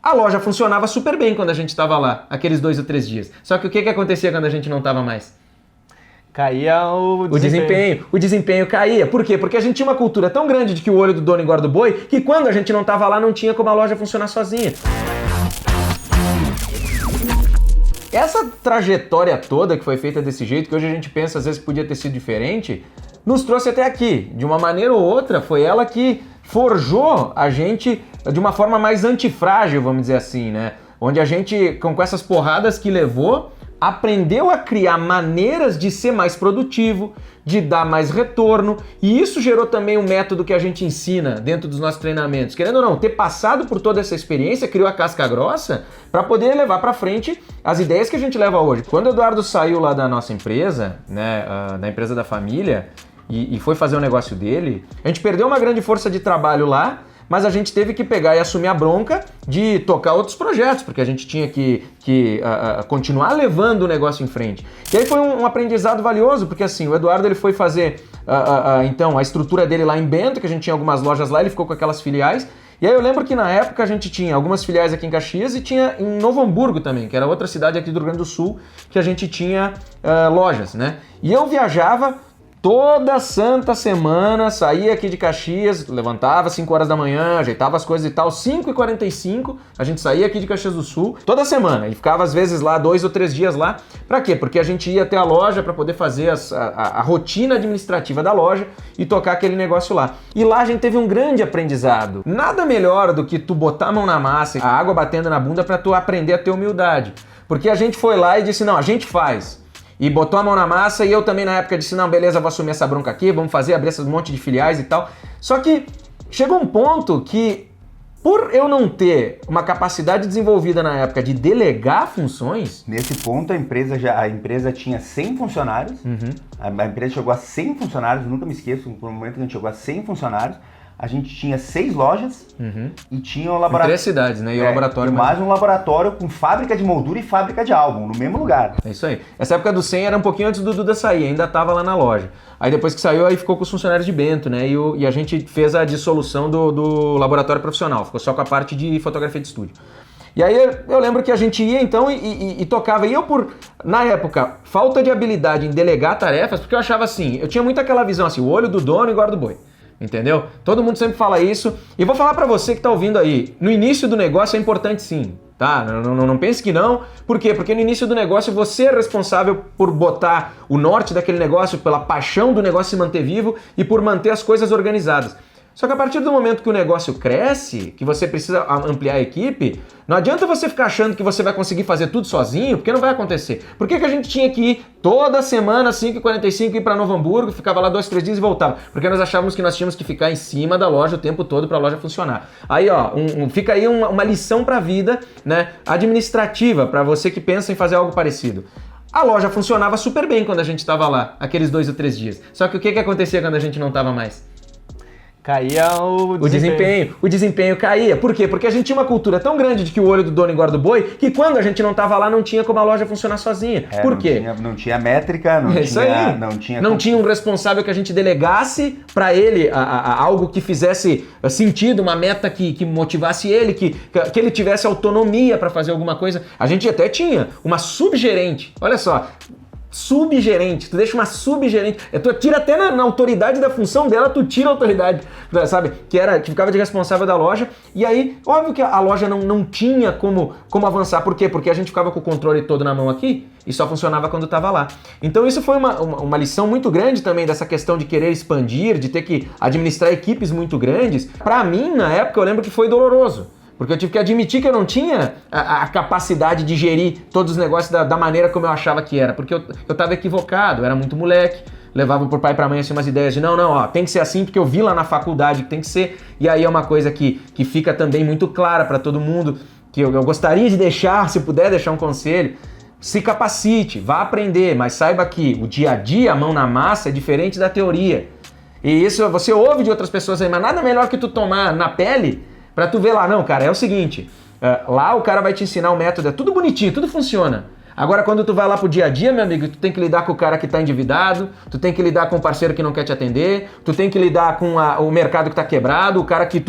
A loja funcionava super bem quando a gente estava lá, aqueles 2 ou 3 dias. Só que o que acontecia quando a gente não estava mais? Caía o desempenho. O desempenho caía. Por quê? Porque a gente tinha uma cultura tão grande de que o olho do dono engorda o boi, que quando a gente não estava lá, não tinha como a loja funcionar sozinha. Essa trajetória toda que foi feita desse jeito, que hoje a gente pensa às vezes que podia ter sido diferente, nos trouxe até aqui. De uma maneira ou outra, foi ela que forjou a gente de uma forma mais antifrágil, vamos dizer assim, né? Onde a gente, com essas porradas que levou, aprendeu a criar maneiras de ser mais produtivo, de dar mais retorno, e isso gerou também um método que a gente ensina dentro dos nossos treinamentos. Querendo ou não, ter passado por toda essa experiência, criou a casca grossa para poder levar para frente as ideias que a gente leva hoje. Quando o Eduardo saiu lá da nossa empresa, né, da empresa da família, e foi fazer o negócio dele, a gente perdeu uma grande força de trabalho lá, mas a gente teve que pegar e assumir a bronca de tocar outros projetos, porque a gente tinha que continuar levando o negócio em frente. E aí foi um aprendizado valioso, porque assim, o Eduardo ele foi fazer então a estrutura dele lá em Bento, que a gente tinha algumas lojas lá, ele ficou com aquelas filiais. E aí eu lembro que na época a gente tinha algumas filiais aqui em Caxias e tinha em Novo Hamburgo também, que era outra cidade aqui do Rio Grande do Sul, que a gente tinha lojas, né? E eu viajava toda santa semana, saía aqui de Caxias, levantava 5 horas da manhã, ajeitava as coisas e tal, 5h45, a gente saía aqui de Caxias do Sul, toda semana, e ficava às vezes lá 2 ou 3 dias lá. Pra quê? Porque a gente ia até a loja para poder fazer a rotina administrativa da loja e tocar aquele negócio lá. E lá a gente teve um grande aprendizado. Nada melhor do que tu botar a mão na massa, a água batendo na bunda para tu aprender a ter humildade. Porque a gente foi lá e disse, não, a gente faz. E botou a mão na massa e eu também na época disse, não, beleza, vou assumir essa bronca aqui, vamos fazer, abrir esse monte de filiais e tal. Só que chegou um ponto que, por eu não ter uma capacidade desenvolvida na época de delegar funções... Nesse ponto a empresa tinha 100 funcionários, a empresa chegou a 100 funcionários, nunca me esqueço, no momento que a gente chegou a 100 funcionários, a gente tinha 6 lojas e tinha um laboratório... 3 cidades, né? E o laboratório... E mais um laboratório com fábrica de moldura e fábrica de álbum, no mesmo lugar. É isso aí. Essa época do 100 era um pouquinho antes do Duda sair, ainda estava lá na loja. Aí depois que saiu, aí ficou com os funcionários de Bento, né? E a gente fez a dissolução do laboratório profissional, ficou só com a parte de fotografia de estúdio. E aí eu lembro que a gente ia então e tocava. E eu na época, falta de habilidade em delegar tarefas, porque eu achava assim, eu tinha muito aquela visão assim, o olho do dono engorda o boi. Entendeu? Todo mundo sempre fala isso. E vou falar pra você que tá ouvindo aí, no início do negócio é importante sim, tá? Não pense que não. Por quê? Porque no início do negócio você é responsável por botar o norte daquele negócio, pela paixão do negócio se manter vivo e por manter as coisas organizadas. Só que a partir do momento que o negócio cresce, que você precisa ampliar a equipe, não adianta você ficar achando que você vai conseguir fazer tudo sozinho, porque não vai acontecer. Por que a gente tinha que ir toda semana, 5h45, ir para Novo Hamburgo, ficava lá 2, 3 dias e voltava? Porque nós achávamos que nós tínhamos que ficar em cima da loja o tempo todo para a loja funcionar. Aí, ó, fica aí uma lição para a vida, né, administrativa, para você que pensa em fazer algo parecido. A loja funcionava super bem quando a gente estava lá, aqueles 2 ou 3 dias. Só que o que acontecia quando a gente não estava mais? Caía o desempenho. O desempenho caía. Por quê? Porque a gente tinha uma cultura tão grande de que o olho do dono engorda o boi, que quando a gente não estava lá, não tinha como a loja funcionar sozinha. Por quê? Não tinha métrica, não tinha um responsável que a gente delegasse para ele algo que fizesse sentido, uma meta que motivasse ele, que ele tivesse autonomia para fazer alguma coisa. A gente até tinha uma subgerente. Olha só. Subgerente, tu deixa uma subgerente, tu tira até na autoridade da função dela, tu tira a autoridade, sabe, que ficava de responsável da loja. E aí, óbvio que a loja não tinha como avançar. Por quê? Porque a gente ficava com o controle todo na mão aqui e só funcionava quando estava lá. Então isso foi uma lição muito grande também dessa questão de querer expandir, de ter que administrar equipes muito grandes. Pra mim, na época, eu lembro que foi doloroso. Porque eu tive que admitir que eu não tinha a capacidade de gerir todos os negócios da maneira como eu achava que era. Porque eu estava equivocado, eu era muito moleque, levava pro pai e pra mãe assim, umas ideias de não, ó, tem que ser assim porque eu vi lá na faculdade que tem que ser. E aí é uma coisa que fica também muito clara para todo mundo, que eu gostaria de deixar, se puder deixar um conselho. Se capacite, vá aprender, mas saiba que o dia a dia, a mão na massa, é diferente da teoria. E isso você ouve de outras pessoas aí, mas nada melhor que tu tomar na pele pra tu ver lá, não, cara, é o seguinte, lá o cara vai te ensinar o método, é tudo bonitinho, tudo funciona. Agora, quando tu vai lá pro dia a dia, meu amigo, tu tem que lidar com o cara que tá endividado, tu tem que lidar com o parceiro que não quer te atender, tu tem que lidar com o mercado que tá quebrado, o cara que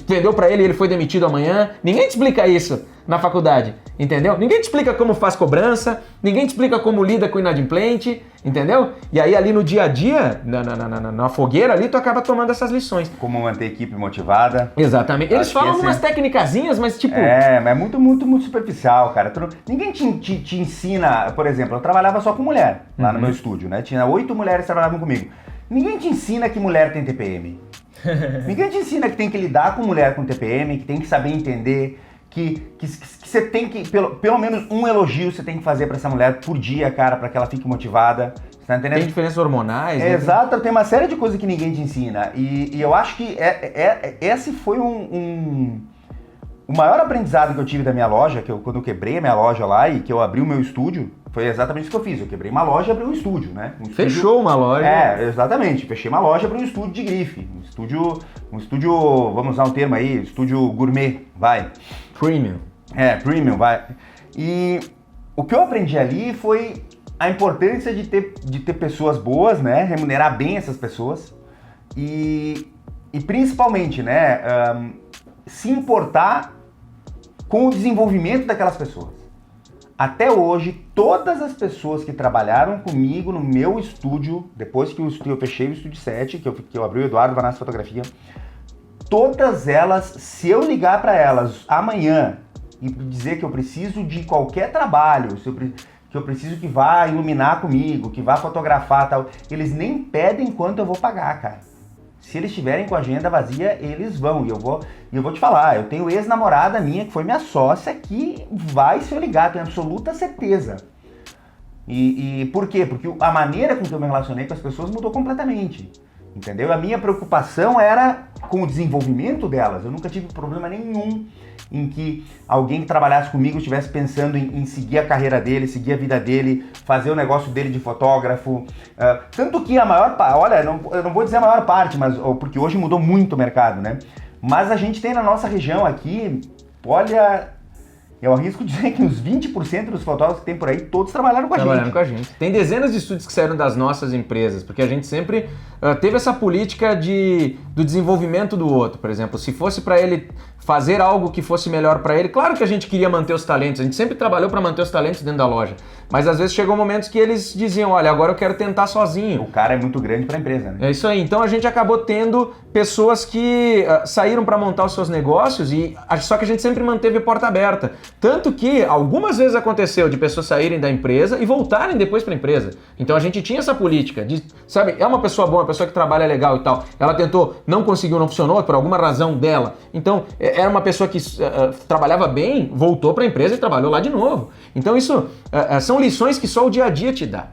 vendeu pra ele e ele foi demitido amanhã. Ninguém te explica isso na faculdade, entendeu? Ninguém te explica como faz cobrança, ninguém te explica como lida com o inadimplente, entendeu? E aí ali no dia a dia, na fogueira ali, tu acaba tomando essas lições. Como manter a equipe motivada. Exatamente. Eles falam umas técnicazinhas, mas tipo... mas é muito superficial, cara. Ninguém te ensina... Por exemplo, eu trabalhava só com mulher lá no meu estúdio, né? Tinha 8 mulheres que trabalhavam comigo. Ninguém te ensina que mulher tem TPM. Ninguém te ensina que tem que lidar com mulher com TPM, que tem que saber entender... Que você tem que, pelo menos um elogio você tem que fazer pra essa mulher por dia, cara, pra que ela fique motivada. Você tá entendendo? Tem diferenças hormonais, né? Exato, tem uma série de coisas que ninguém te ensina. E eu acho que esse foi o maior aprendizado que eu tive da minha loja, quando eu quebrei a minha loja lá e que eu abri o meu estúdio, foi exatamente isso que eu fiz. Eu quebrei uma loja e abri um estúdio, né? Fechou uma loja. Exatamente. Fechei uma loja e abri um estúdio de grife. Um estúdio, vamos usar um termo aí, estúdio gourmet, vai. Premium. Premium, vai. E o que eu aprendi ali foi a importância de ter pessoas boas, né? Remunerar bem essas pessoas. E principalmente, né? Se importar com o desenvolvimento daquelas pessoas. Até hoje, todas as pessoas que trabalharam comigo no meu estúdio, depois que eu fechei o Estúdio 7, que eu abri o Eduardo Vanassi Fotografia, todas elas, se eu ligar para elas amanhã e dizer que eu preciso de qualquer trabalho, que eu preciso que vá iluminar comigo, que vá fotografar e tal, eles nem pedem quanto eu vou pagar, cara. Se eles estiverem com a agenda vazia, eles vão. E eu vou te falar, eu tenho ex-namorada minha, que foi minha sócia, que vai se eu ligar, tenho absoluta certeza. E por quê? Porque a maneira com que eu me relacionei com as pessoas mudou completamente. Entendeu? A minha preocupação era com o desenvolvimento delas. Eu nunca tive problema nenhum em que alguém que trabalhasse comigo estivesse pensando em seguir a carreira dele, seguir a vida dele, fazer o negócio dele de fotógrafo. Tanto que a maior parte, olha, eu não vou dizer a maior parte, mas porque hoje mudou muito o mercado, né? Mas a gente tem na nossa região aqui, olha, eu arrisco dizer que uns 20% dos fotógrafos que tem por aí, todos trabalharam com a gente. Tem dezenas de estúdios que saíram das nossas empresas, porque a gente sempre teve essa política do desenvolvimento do outro. Por exemplo, se fosse para ele fazer algo que fosse melhor para ele, claro que a gente queria manter os talentos, a gente sempre trabalhou para manter os talentos dentro da loja, mas às vezes chegou momentos que eles diziam, olha, agora eu quero tentar sozinho. O cara é muito grande para a empresa, né? É isso aí, então a gente acabou tendo pessoas que saíram para montar os seus negócios, só que a gente sempre manteve a porta aberta. Tanto que algumas vezes aconteceu de pessoas saírem da empresa e voltarem depois para a empresa. Então a gente tinha essa política de, sabe, é uma pessoa boa, uma pessoa que trabalha legal e tal. Ela tentou, não conseguiu, não funcionou por alguma razão dela. Então era uma pessoa que trabalhava bem, voltou para a empresa e trabalhou lá de novo. Então isso são lições que só o dia a dia te dá.